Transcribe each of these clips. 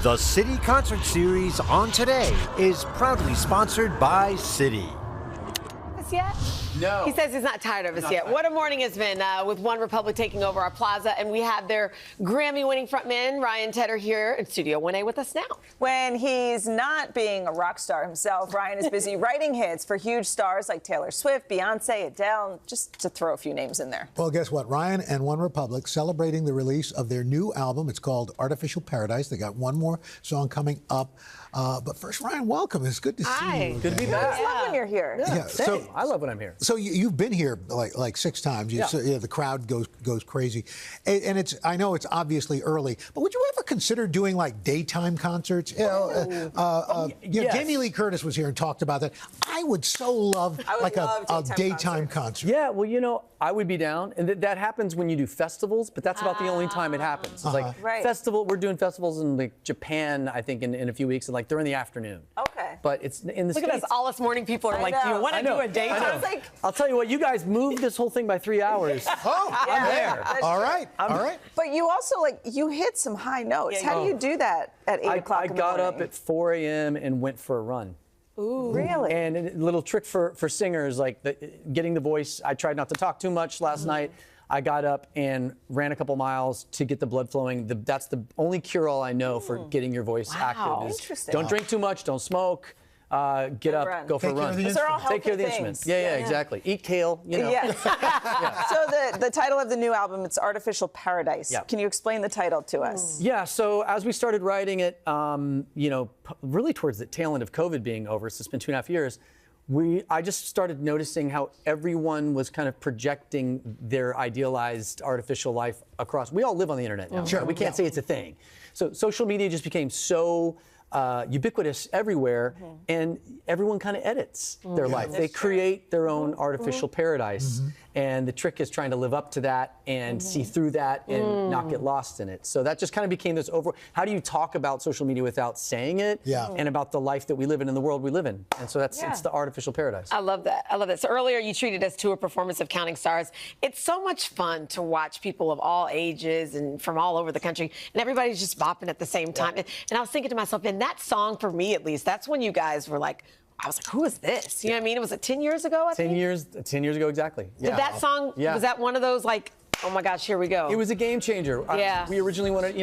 The City Concert Series on Today is proudly sponsored by Citi. Yet? No. He says he's not tired of us yet. What a morning it's been with OneRepublic taking over our plaza, and we have their Grammy-winning frontman, Ryan Tedder, here in Studio 1A with us now. When he's not being a rock star himself, Ryan is busy writing hits for huge stars like Taylor Swift, Beyonce, Adele, just to throw a few names in there. Well, guess what? Ryan and OneRepublic celebrating the release of their new album. It's called Artificial Paradise. They got one more song coming up. But first, Ryan, welcome. It's good to see you. Good to be back. I love when you're here. Yeah, So I love when I'm here. So you've been here like 6 times. The crowd goes crazy, and I know it's obviously early, but would you ever consider doing like daytime concerts? Yes. Jamie Lee Curtis was here and talked about that. I would so love a daytime concert. Yeah, well, you know, I would be down, and that happens when you do festivals, but that's about the only time it happens. It's like festival. We're doing festivals in like Japan, I think, in a few weeks, and like they're in the afternoon. Okay. But it's in the Look States. at us, all us morning people are like, do you want to do a daytime? I'll tell you what, you guys moved this whole thing by 3 hours. I'm there. All right. But you also, you hit some high notes. How do you do that at 8 o'clock in the morning? I got up at 4 a.m. and went for a run. Ooh. Really? And a little trick for singers, getting the voice. I tried not to talk too much last night. I got up and ran a couple miles to get the blood flowing. That's the only cure-all I know for getting your voice active. Interesting. Don't drink too much, don't smoke. Get up, run. go for a run. Those are all healthy Take care of the things. instruments. Yeah, exactly. Eat kale, you know. Yes. So the title of the new album, it's Artificial Paradise. Yeah. Can you explain the title to us? Yeah, so as we started writing it, really towards the tail end of COVID being over, so it's been 2.5 years, I just started noticing how everyone was kind of projecting their idealized artificial life across. We all live on the internet now. Sure. We can't say it's a thing. So social media just became so ubiquitous everywhere, and everyone kind of edits their life. They create their own artificial paradise, and the trick is trying to live up to that and see through that and not get lost in it. So that just kind of became this how do you talk about social media without saying it, and about the life that we live in the world we live in. And so it's the artificial paradise. I love that. I love that. So earlier you treated us to a performance of Counting Stars. It's so much fun to watch people of all ages and from all over the country, and everybody's just bopping at the same time. And I was thinking to myself, in that song, for me at least, that's when you guys were like, I was like, who is this? You know what I mean? Was it 10 years ago, I think? 10 years ago, exactly. Yeah. Did that song, was that one of those like, oh my gosh, here we go? It was a game changer. Yeah. We originally wanted,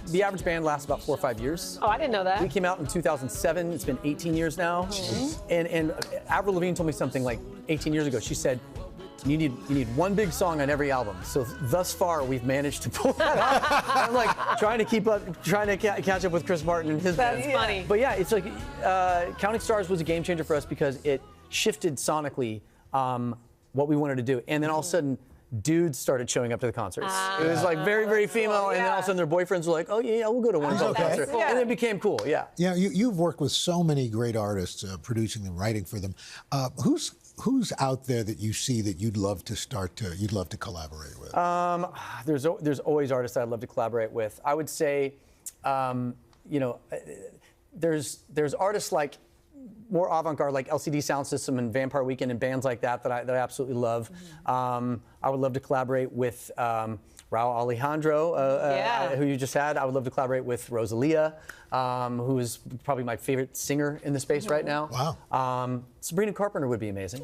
the average band lasts about 4 or 5 years. Oh, I didn't know that. We came out in 2007. It's been 18 years now. And Avril Lavigne told me something like 18 years ago. She said, you need one big song on every album. So thus far, we've managed to pull that off. I'm like trying to catch up with Chris Martin and his band. That's funny. But yeah, it's like Counting Stars was a game changer for us because it shifted sonically what we wanted to do. And then all of a sudden, dudes started showing up to the concerts. It was like very, very female, and then all of a sudden their boyfriends were like, oh yeah, we'll go to one concert. Cool. And it became cool, yeah. Yeah, you've worked with so many great artists, producing them, writing for them. Who's out there that you see that you'd love to collaborate with? There's always artists I'd love to collaborate with. I would say, there's artists like more avant-garde, like LCD Sound System and Vampire Weekend and bands like that I absolutely love. I would love to collaborate with Raul Alejandro, who you just had. I would love to collaborate with Rosalia, who is probably my favorite singer in the space right now. Wow. Sabrina Carpenter would be amazing.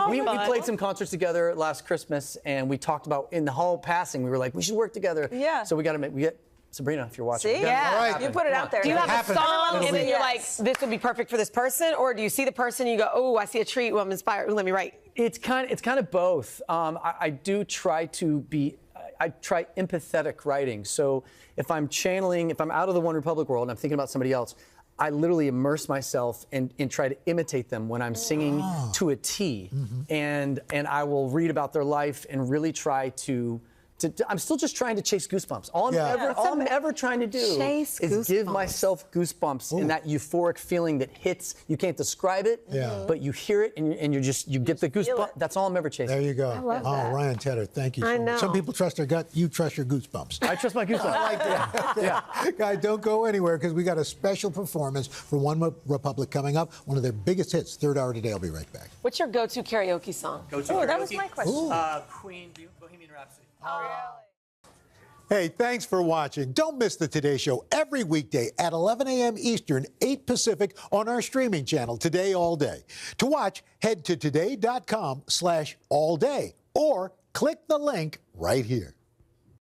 We played some concerts together last Christmas, and we talked about, in the hall passing, we were like, we should work together. Yeah. So we get Sabrina, if you're watching. See? Yeah. You put it out there. Do you have a Happens. song and then you're like, this would be perfect for this person? Or do you see the person and you go, oh, I see a treat, well, I'm inspired, let me write? It's kind of both. I do try to be, I try empathetic writing. So if I'm out of the OneRepublic world and I'm thinking about somebody else, I literally immerse myself and try to imitate them when I'm singing to a T. And I will read about their life and really try to I'm still just trying to chase goosebumps. All I'm ever trying to do is give myself goosebumps in that euphoric feeling that hits. You can't describe it, but you hear it and you get the goosebumps. That's all I'm ever chasing. There you go. I love that. Ryan Tedder, thank you. I know. Some people trust their gut. You trust your goosebumps. I trust my goosebumps. I like that. Yeah. Guys, don't go anywhere because we got a special performance for OneRepublic coming up. One of their biggest hits, Third Hour Today. I'll be right back. What's your go-to karaoke song? Oh, that was my question. Queen, Bohemian Rhapsody. Oh, Hey, thanks for watching. Don't miss the Today Show every weekday at 11 a.m. Eastern, 8 Pacific on our streaming channel, Today All Day. To watch, head to today.com/allday or click the link right here.